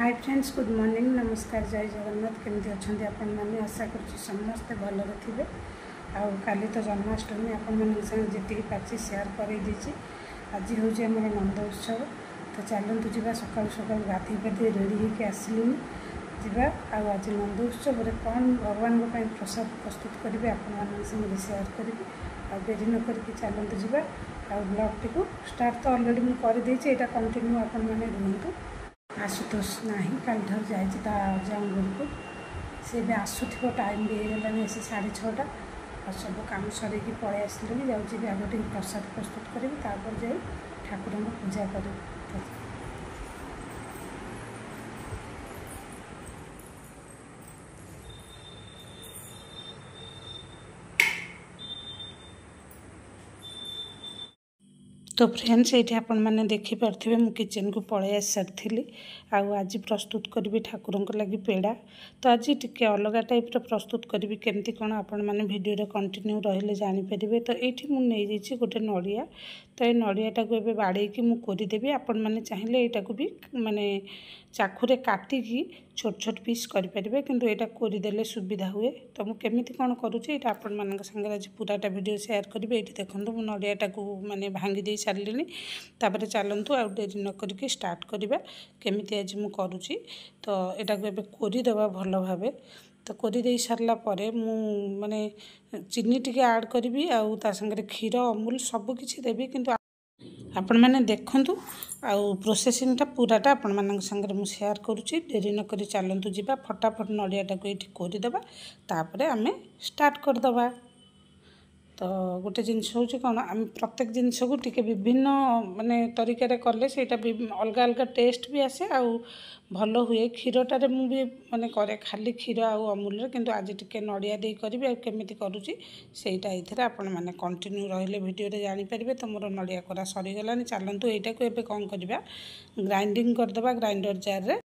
Hi friends, good morning, नमस्कार, जय जगन्नाथ। केमती अच्छा आपण मैंने आशा कर समस्ते भलरे थे। काली तो जन्माष्टमी आपण जी पाची सेयार कर आज हूँ आम नंद उत्सव। तो चलतु जा सका सका गाधे पाधे रेडी होकर आसलु जा। आज नंद उत्सव कौन भगवान प्रसाद प्रस्तुत करी आपण सेयार करी डेरी न करके चलतु जा। ब्लॉग टी स्टार्ट तो ऑलरेडी मुझे यहाँ कंटिन्यू आपण मैंने रुहतु। आशुतोष ना कल ठार जाऊँ को सी भी आसुव टाइम भी होगा से 6:30 आ सब कम सर पलि आसलि जाऊँगी आगे टे प्रसाद प्रस्तुत करी जा ठाकुर पूजा करी। तो फ्रेंड्स ये आपण मैंने देखिपे मु किचन को पलि आस सारी आज प्रस्तुत करी ठाकुर लगी पेड़ा। तो आज टिके अलग टाइप प्रस्तुत करी केमती कौन आपण मैंने वीडियो कंटिन्यू रही जानीपर। तो ये मुझे गोटे नड़िया, तो ये नड़ियाटा को एबे बाड़ेकी मु कोरीदेवी। आपण मैंने चाहिए यहाँ भी माने चाखुरे काटिकी छोट छोट पीस करें, किंतु यहाँ कोरीदेले सुविधा हुए। तो मुझे केमिति कौन करुँचे यहाँ आपण मान संगे आज पूराटा वीडियो शेयर करी। ये देखो मु नड़ियाटा को माने भांगी दे सारे तापर चलतु आ डेरी न करके स्टार्ट करवा केमिति आज मु करुँची। तो यहाँ को एबे कोरीदेवा भल भाव। तो कोरी दे सारला परे मु माने चीनी टिके ऐड करी आ संगे क्षीर अमूल सबकि देवी। किंतु आपण मैंने देखु आउ प्रोसेसिंगटा पूराटा आपण मान संगे मु शेयर करुँची। डेरी न करी चलतु जा फटाफट नड़ियाटा को ये कोरीदेवा तापर आम स्टार्ट करदे। तो गोटे जिनस हूँ कौन आम प्रत्येक जिनस को टिके विभिन्न माने तरीके कले से अलग अलग टेस्ट भी आसे आउ भल हुए। क्षीरटारे मु भी माने करे खाली क्षीर आउ अमूल, किंतु आज टिके नड़िया दे करी आ केमिति करूची सेटा एथिरे आपण माने कंटिन्यू रहिले वीडियो रे जानि परिबे। तो मोर नड़िया कोरा सरी गलानी। चलंतु एटा को एबे कोन करबा ग्राइंडिंग करदबा ग्राइंडर जार रे।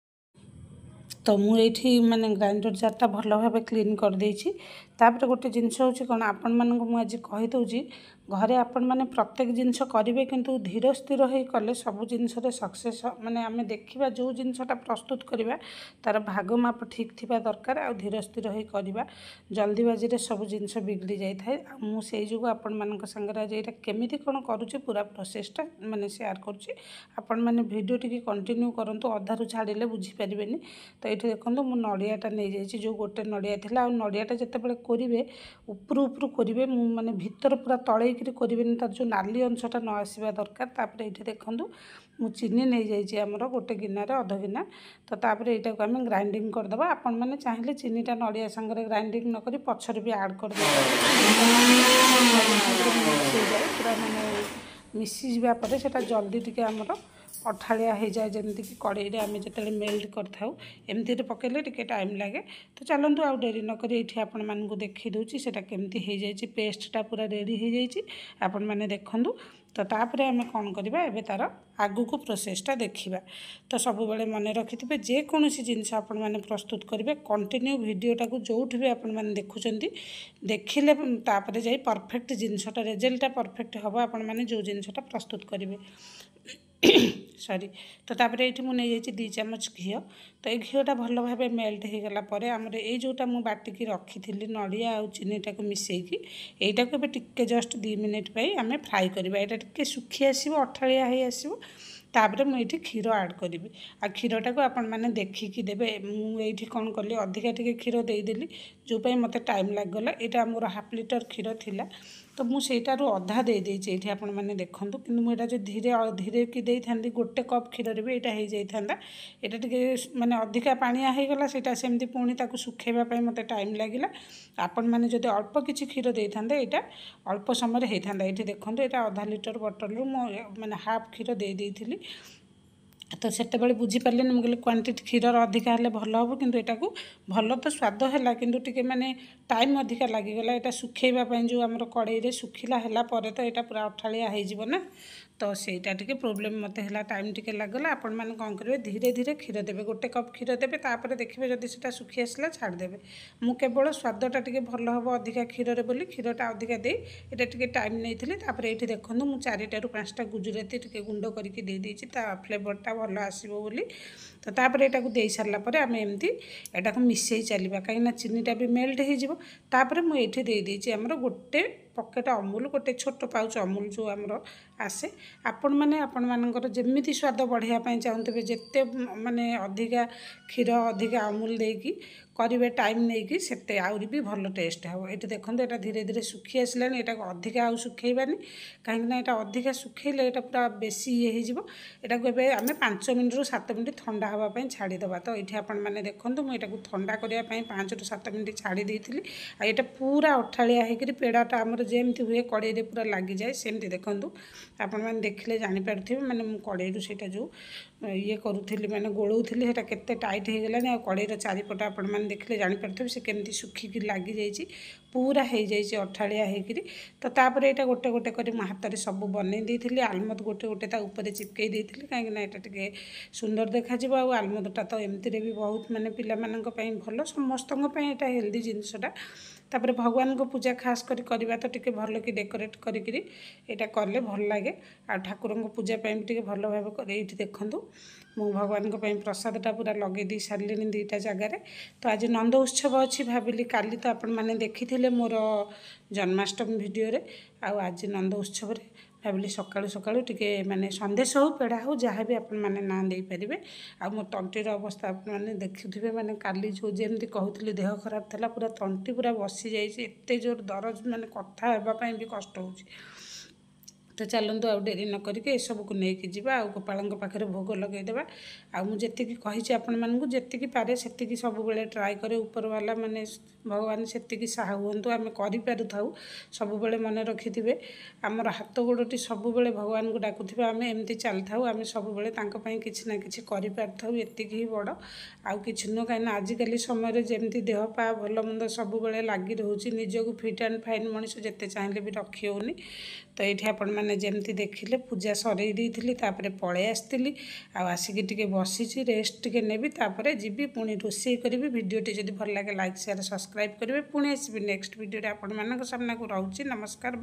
तो मुझे माने ग्राइंडर जारटा भल भाव क्लीन कर देछि। तापर गोटे जिनस हूँ कौन आपण मानक मुझे कही दूची घरे आपण मैंने प्रत्येक जिनस करेंगे, किंतु धीर स्थिर हो कले सब जिनस सक्सेस माने आम देखा जो जिनसटा प्रस्तुत करवा तार भाग माप ठीक थिबा दरकार। आ धीर स्थिर हो करवा जल्दीबाजी रे सब जिनस बिगड़ी जाए। मुझे जो आपण मानक संगे आज यहाँ केमिति कौन करुँचे पूरा प्रोसेसटा माने शेयर करुँची। आपण मैंने वीडियो टी कंटिन्यू करंतु अधारू छाड़े बुझीपारे। तो ये देखो मु नड़ियाटा नहीं जाइए जो गोटे नड़िया थी आ नड़ियाटा जितेबाला कोरे उपर उपर कोरे मु माने भितर पूरा तलैक करें तार जो नाली अंशटा न आसवा दरकार। तापर ये देखूँ मु चीनी नहीं जाइए आमर गोटे गिनार अध गिना। तो तापर यहाँ को आम ग्राइंडिंग करदे। आपण मैंने चाहिए चीनीटा नड़िया संगे ग्राइंडिंग न करी पछरे भी ऐड कर पूरा माने मिसी जापर से जल्दी टिके आमर अठाड़िया हो जाए जमीक कि कड़े आम जो मेल्ट कर एमती पकड़े टे टाइम लगे। तो चलतु आउ डेरी नक ये आपण मानक देखी दूसरी से केमती हो जाए पेस्टटा पूरा रेडी हो जाए आपण मैंने देखूँ। तो तापर आम कौन करवा एबे तार आगु को प्रोसेसटा देखा। तो सब बेले मन रखिथे जेकोसी जिनस आपण मैंने प्रस्तुत करेंगे कंटिन्यू वीडियोटा को जो भी आपण मैंने देखुंत देखिले तापर जाई परफेक्ट जिनसटा रिजल्टा परफेक्ट हम आपण मैंने जो जिनसटा प्रस्तुत करेंगे। सॉरी। तो तापर ये मुझे जाइए 2 चामच घी। तो ये घीटा भल भाव मेल्ट हो गलापर आमर ये जोटा मुझे बाटिकी रखी थी नड़िया आ चीनीटा को मिसेकी यहीटा को टिके जस्ट 2 मिनिट आम फ्राए करवा। यहाँ टिके सुखी आसो अठाड़िया हो आसो। तापर मुझे क्षीर ऐड करी आ क्षीरटा को आपण मैंने देखिकी देवे। मुझे कौन कली अधिका टिके क्षीर देदेली जोपाई मत टाइम लगगला। यहाँ मोर 1/2 लिटर क्षीर थिला। तो मुझेटारू अधा दे ये आपण मैंने देखूँ। कि मुझे जो धीरे धीरे कि दे था गोटे कप क्षीर भी यहाँ हो जाता। यहाँ टे माने अधिका पानिया हो गला सेटा सेमती पुणी ताकू सुखेबाई मत टाइम लगिला। आपण मैंने जब अल्प किसी क्षीर दे था यहाँ अल्प समय होता। ये देखो यहाँ आधा लिटर बटल माने हाफ क्षीर दे देती। तो सेते बेले बुझीपारे मुझे क्वांटिटी क्षीर अधिका हेल्ले भल हम, किंतु यहाँ को भल तो स्वाद है किंतु टिके माने टाइम अधिका लगिगला। यहाँ सुखेबाई जो आमर कड़े सुखिला है तो यहाँ पूरा अठाड़िया हो ना। तो ସେଇଟା ଟିକେ ପ୍ରୋବ୍ଲେମ୍ ମୋତେ ହେଲା, ଟାଇମ୍ ଟିକେ ଲାଗିଲା। ଆପଣମାନେ କ'ଣ କରିବେ, ଧୀରେ ଧୀରେ କ୍ଷୀର ଦେବେ, ଗୋଟେ କପ୍ କ୍ଷୀର ଦେବେ, ତାପରେ ଦେଖିବେ ଯଦି ସେଇଟା ଶୁଖି ଆସିଲା ଛାଡ଼ିଦେବେ। ମୁଁ କେବଳ ସ୍ୱାଦଟା ଟିକେ ଭଲ ହେବ ଅଧିକା କ୍ଷୀରରେ ବୋଲି କ୍ଷୀରଟା ଅଧିକା ଦେଇ ଏଇଟା ଟିକେ ଟାଇମ୍ ନେଇଥିଲି। ତାପରେ ଏଇଠି ଦେଖନ୍ତୁ ମୁଁ 4ଟାରୁ 5ଟା ଗୁଜୁରାତି ଟିକେ ଗୁଣ୍ଡ କରିକି ଦେଇଦେଇଛି, ତା ଫ୍ଲେଭରଟା ଭଲ ଆସିବ ବୋଲି। ତ ତାପରେ ଏଇଟାକୁ ଦେଇ ସାରିଲା ପରେ ଆମେ ଏମିତି ଏଟାକୁ ମିଶାଇ ଚାଲିବା, କାହିଁକିନା ଚିନିଟା ବି ମେଲ୍ଟ ହେଇଯିବ। ତାପରେ ମୁଁ ଏଇଠି ଦେଇଦେଇଛି ଆମର ଗୋଟେ ପକେଟ ଅମୁଲ, ଗୋଟେ ଛୋଟ ପାଉଚ ଅମୁଲ ଯେଉଁ ଆମର ଆସେ। ଆପଣମାନେ ଆପଣମାନଙ୍କର ଯେମିତି ସ୍ୱାଦ ବଢ଼ାଇବା ପାଇଁ ଚାହୁଁଥିବେ, ଯେତେ ମାନେ ଅଧିକା କ୍ଷୀର ଅଧିକା ଅମୁଲ ଦେଇକି କରିବେ ଟାଇମ୍ ନେଇକି, ସେତେ ଆହୁରି ବି ଭଲ ଟେଷ୍ଟ ହେବ। ଏଇଠି ଦେଖନ୍ତୁ ଏଇଟା ଧୀରେ ଧୀରେ ଶୁଖି ଆସିଲାଣି। ଏଇଟାକୁ ଅଧିକା ଆଉ ଶୁଖେଇବାନି, କାହିଁକିନା ଏଇଟା ଅଧିକା ଶୁଖେଇଲେ ଏଇଟା ପୁରା ବେଶୀ ଇଏ ହେଇଯିବ। ଏଟାକୁ ଏବେ ଆମେ 5 ମିନିଟ୍ରୁ 7 ମିନିଟ୍ ଥଣ୍ଡା ହେବା ପାଇଁ ଛାଡ଼ିଦେବା। ତ ଏଇଠି ଆପଣମାନେ ଦେଖନ୍ତୁ ମୁଁ ଏଟାକୁ ଥଣ୍ଡା କରିବା ପାଇଁ 5ରୁ 7 ମିନିଟ୍ ଛାଡ଼ି ଦେଇଥିଲି। ଆଉ ଏଇଟା ପୁରା ଅଠାଳିଆ ହେଇକିରି ପେଡ଼ାଟା ଆମର ଯେମିତି ହୁଏ କଡ଼େଇରେ ପୁରା ଲାଗିଯାଏ, ସେମିତି ଦେଖନ୍ତୁ ଆପଣମାନେ ଦେଖିଲେ ଜାଣିପାରୁଥିବେ। ମାନେ ମୁଁ କଡ଼େଇରୁ ସେଇଟା ଯେଉଁ ଇଏ କରୁଥିଲି, ମାନେ ଗୋଳଉଥିଲି, ସେଇଟା କେତେ ଟାଇଟ୍ ହେଇଗଲାଣି। ଆଉ କଡ଼େଇର ଚାରିପଟ ଆପଣମାନେ ଦେଖିଲେ ଜାଣିପାରୁଥିବେ ସେ କେମିତି ଶୁଖିକି ଲାଗିଯାଇଛି, ପୁରା ହେଇଯାଇଛି ଅଠାଳିଆ ହେଇକିରି। ତ ତାପରେ ଏଇଟା ଗୋଟେ ଗୋଟେ କରି ମୋ ହାତରେ ସବୁ ବନେଇ ଦେଇଥିଲି। ଆଲମଣ୍ଡ ଗୋଟେ ଗୋଟେ ତା ଉପରେ ଚିପକେଇ ଦେଇଥିଲି, କାହିଁକିନା ଏଇଟା ଟିକେ ସୁନ୍ଦର ଦେଖାଯିବ। ଆଉ ଆଲମଣ୍ଡଟା ତ ଏମିତିରେ ବି ବହୁତ ମାନେ ପିଲାମାନଙ୍କ ପାଇଁ ଭଲ, ସମସ୍ତଙ୍କ ପାଇଁ ଏଇଟା ହେଲ୍ଦି ଜିନିଷଟା। ତାପରେ ଭଗବାନଙ୍କ ପୂଜା ଖାସ୍ କରି କରିବା ତ ଟିକେ ଭଲ କି ଡେକୋରେଟ୍ କରିକିରି ଏଇଟା କଲେ ଭଲ ଲାଗେ। ଆଉ ଠାକୁରଙ୍କ ପୂଜା ପାଇଁ ବି ଟିକେ ଭଲ ଭାବେ କରି। ଏଇଠି ଦେଖନ୍ତୁ ମୁଁ ଭଗବାନଙ୍କ ପାଇଁ ପ୍ରସାଦଟା ପୁରା ଲଗେଇ ଦେଇ ସାରିଲିଣି 2ଟା ଜାଗାରେ। ତ ଆଜି ନନ୍ଦ ଉତ୍ସବ ଅଛି, ଭାବିଲି କାଲି ତ ଆପଣମାନେ ଦେଖିଥିଲେ ମୋର ଜନ୍ମାଷ୍ଟମୀ ଭିଡ଼ିଓରେ, ଆଉ ଆଜି ନନ୍ଦ ଉତ୍ସବରେ ଭାବିଲି ସକାଳୁ ସକାଳୁ ଟିକେ ମାନେ ସନ୍ଦେଶ ହେଉ ପେଡ଼ା ହେଉ ଯାହା ବି ଆପଣମାନେ ନାଁ ଦେଇପାରିବେ। ଆଉ ମୋ ତଣ୍ଟିର ଅବସ୍ଥା ଆପଣମାନେ ଦେଖୁଥିବେ, ମାନେ କାଲି ଯେଉଁ ଯେମିତି କହୁଥିଲି ଦେହ ଖରାପ ଥିଲା, ପୁରା ତଣ୍ଟି ପୁରା ବସିଯାଇଛି, ଏତେ ଜୋର ଦରଜ, ମାନେ କଥା ହେବା ପାଇଁ ବି କଷ୍ଟ ହେଉଛି। ତ ଚାଲନ୍ତୁ ଆଉ ଡେରି ନ କରିକି ଏସବୁକୁ ନେଇକି ଯିବା ଆଉ ଗୋପାଳଙ୍କ ପାଖରେ ଭୋଗ ଲଗାଇଦେବା। ଆଉ ମୁଁ ଯେତିକି କହିଛି ଆପଣମାନଙ୍କୁ, ଯେତିକି ପାରେ ସେତିକି ସବୁବେଳେ ଟ୍ରାଏ କରେ। ଉପରବାଲା ମାନେ ଭଗବାନ ସେତିକି ସାହା ହୁଅନ୍ତୁ, ଆମେ କରିପାରୁଥାଉ। ସବୁବେଳେ ମନେ ରଖିଥିବେ ଆମର ହାତ ଗୋଡ଼ଟି ସବୁବେଳେ ଭଗବାନଙ୍କୁ ଡାକୁଥିବା, ଆମେ ଏମିତି ଚାଲିଥାଉ, ଆମେ ସବୁବେଳେ ତାଙ୍କ ପାଇଁ କିଛି ନା କିଛି କରିପାରିଥାଉ, ଏତିକି ହିଁ ବଡ଼, ଆଉ କିଛି ନୁହଁ। କାହିଁକିନା ଆଜିକାଲି ସମୟରେ ଯେମିତି ଦେହ ପା ଭଲ ମନ୍ଦ ସବୁବେଳେ ଲାଗି ରହୁଛି, ନିଜକୁ ଫିଟ୍ ଆଣ୍ଡ ଫାଇନ୍ ମଣିଷ ଯେତେ ଚାହିଁଲେ ବି ରଖି ହେଉନି। ତ ଏଇଠି ଆପଣମାନେ ଯେମିତି ଦେଖିଲେ ପୂଜା ସରେଇ ଦେଇଥିଲି, ତାପରେ ପଳେଇ ଆସିଥିଲି। ଆଉ ଆସିକି ଟିକେ ବସିଛି, ରେଷ୍ଟ ଟିକେ ନେବି, ତାପରେ ଯିବି ପୁଣି ରୋଷେଇ କରିବି। ଭିଡ଼ିଓଟି ଯଦି ଭଲ ଲାଗେ ଲାଇକ୍ ସେୟାର ସବସ୍କ୍ରାଇବ୍ କରିବେ। ପୁଣି ଆସିବି ନେକ୍ସଟ ଭିଡ଼ିଓରେ ଆପଣମାନଙ୍କ ସାମ୍ନାକୁ। ରହୁଛି, ନମସ୍କାର, ବାଏ।